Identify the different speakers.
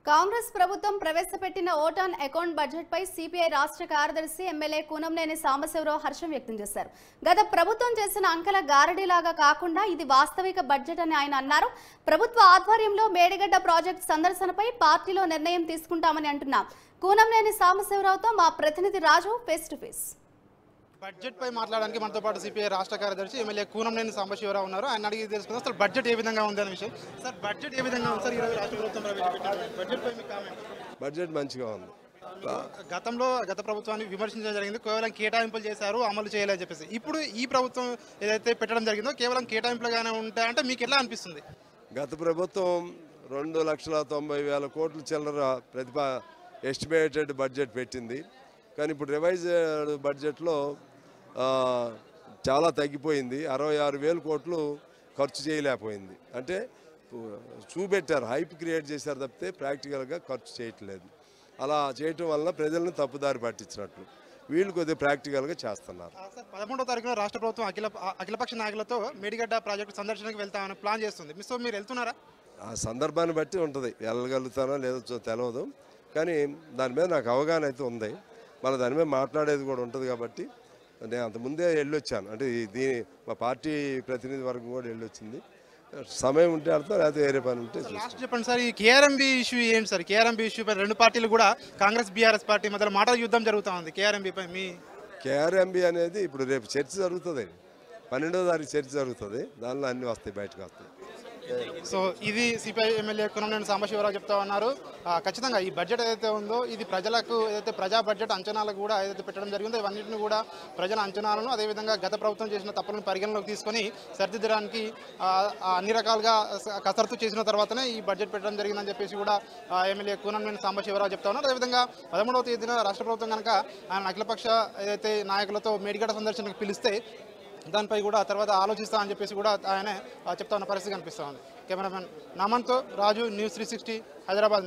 Speaker 1: కాంగ్రెస్ ప్రభుత్వం ప్రవేశపెట్టిన vote on account budget పై సిపిఐ రాష్ట్ర కార్యదర్శి ఎమ్మెల్యే కూనంనేని సాంబశివరావు హర్షం వ్యక్తం చేశారు. గత ప్రభుత్వం చేసిన అంకెల గారడీలాగా కాకుండా ఇది వాస్తవిక బడ్జెట్ అని ఆయన అన్నారు. ప్రభుత్వ ఆధ్వర్యంలో మేడిగడ్డ ప్రాజెక్టు సందర్శనపై పార్టీలో నిర్ణయం తీసుకుంటామని అంటున్న కూనంనేని సాంబశివరావుతో మా ప్రతినిధి రాజు ఫేస్ టు ఫేస్.
Speaker 2: బడ్జెట్ పై మాట్లాడడానికి మనతో పాటు సిపిఐ రాష్ట్ర కార్యదర్శి ఎమ్మెల్యే కూనంనేని సాంబశివరావు ఉన్నారు. ఆయన అడిగి తెలుసుకుందాం అసలు బడ్జెట్ ఏ విధంగా ఉంది అనే విషయం. సార్, బడ్జెట్ ఏ విధంగా ఉంది సార్? ఈరోజు రాష్ట్ర ప్రభుత్వం ప్రవేశపెట్టిన బడ్జెట్ పై మీ కామెంట్.
Speaker 3: బడ్జెట్ మంచిగా ఉంది.
Speaker 2: గత ప్రభుత్వాన్ని విమర్శించడం జరిగింది, కేవలం కేటాయింపులు చేశారు, అమలు చేయాలని చెప్పేసి. ఇప్పుడు ఈ ప్రభుత్వం ఏదైతే పెట్టడం జరిగిందో కేవలం కేటాయింపులుగానే ఉంటాయంటే మీకు ఎలా అనిపిస్తుంది?
Speaker 3: గత ప్రభుత్వం 2,90,000 కోట్ల చిల్లర ఎస్టిమేటెడ్ బడ్జెట్ పెట్టింది. కానీ ఇప్పుడు రివైజ్డ్ బడ్జెట్లో చాలా తగ్గిపోయింది. 66,000 కోట్లు ఖర్చు చేయలేకపోయింది. అంటే చూపెట్టారు, హైప్ క్రియేట్ చేశారు తప్పితే ప్రాక్టికల్గా ఖర్చు చేయట్లేదు. అలా చేయటం వల్ల ప్రజలను తప్పుదారి పట్టించినట్లు. వీళ్ళు కొద్దిగా ప్రాక్టికల్గా చేస్తున్నారు.
Speaker 2: 11వ తారీఖున రాష్ట్ర ప్రభుత్వం అఖిలపక్ష నాయకులతో మేడిగడ్డ ప్రాజెక్టు సందర్శనకు వెళ్తామని ప్లాన్ చేస్తుంది. సో మీరు వెళ్తున్నారా?
Speaker 3: ఆ సందర్భాన్ని బట్టి ఉంటుంది, వెళ్ళగలుగుతానో లేదో తెలియదు. కానీ దాని మీద నాకు అవగాహన అయితే ఉంది. మళ్ళీ దాని మీద మాట్లాడేది కూడా ఉంటుంది. కాబట్టి నేను అంతకుముందే వెళ్ళొచ్చాను. అంటే మా పార్టీ ప్రతినిధి వర్గం కూడా వెళ్ళొచ్చింది. సమయం ఉంటే అర్థం, లేకపోతే వేరే పని ఉంటే.
Speaker 2: లాస్ట్ చెప్పండి సార్, ఈ కేఆర్ఎంబీ ఇష్యూ ఏంటి సార్? కేఆర్ఎంబీ ఇష్యూ పై రెండు పార్టీలు కూడా, కాంగ్రెస్ బీఆర్ఎస్ పార్టీ మధ్యలో మాటల యుద్ధం జరుగుతూ ఉంది. కేఆర్ఎంబీ పై మీ
Speaker 3: కేఆర్ఎంబీ అనేది ఇప్పుడు రేపు చర్చ జరుగుతుంది. 12వ తారీఖు చర్చ జరుగుతుంది. దానిలో అన్నీ వస్తాయి, బయటకు వస్తాయి.
Speaker 2: సో ఇది సిపిఐ ఎమ్మెల్యే కూనంనేని సాంబశివరావు చెప్తా ఉన్నారు. ఖచ్చితంగా ఈ బడ్జెట్ ఏదైతే ఉందో ఇది ప్రజలకు ఏదైతే ప్రజా బడ్జెట్ అంచనాలకు కూడా ఏదైతే పెట్టడం జరిగిందో ఇవన్నింటిని కూడా ప్రజల అంచనాలను, అదేవిధంగా గత ప్రభుత్వం చేసిన తప్పులను పరిగణలోకి తీసుకొని సరిదిద్దడానికి అన్ని రకాలుగా కసరత్తు చేసిన తర్వాతనే ఈ బడ్జెట్ పెట్టడం జరిగిందని చెప్పేసి కూడా ఎమ్మెల్యే కూనంనేని సాంబశివరావు చెప్తా ఉన్నారు. అదేవిధంగా 13వ తేదీన రాష్ట్ర ప్రభుత్వం కనుక ఆయన అఖిలపక్ష ఏదైతే నాయకులతో మేడిగడ్డ సందర్శనకు పిలిస్తే దానిపై కూడా తర్వాత ఆలోచిస్తా అని చెప్పేసి కూడా ఆయన చెప్తా ఉన్న పరిస్థితి కనిపిస్తూ ఉంది. కెమెరామెన్ నామన్తో రాజు, న్యూస్ 360 హైదరాబాద్.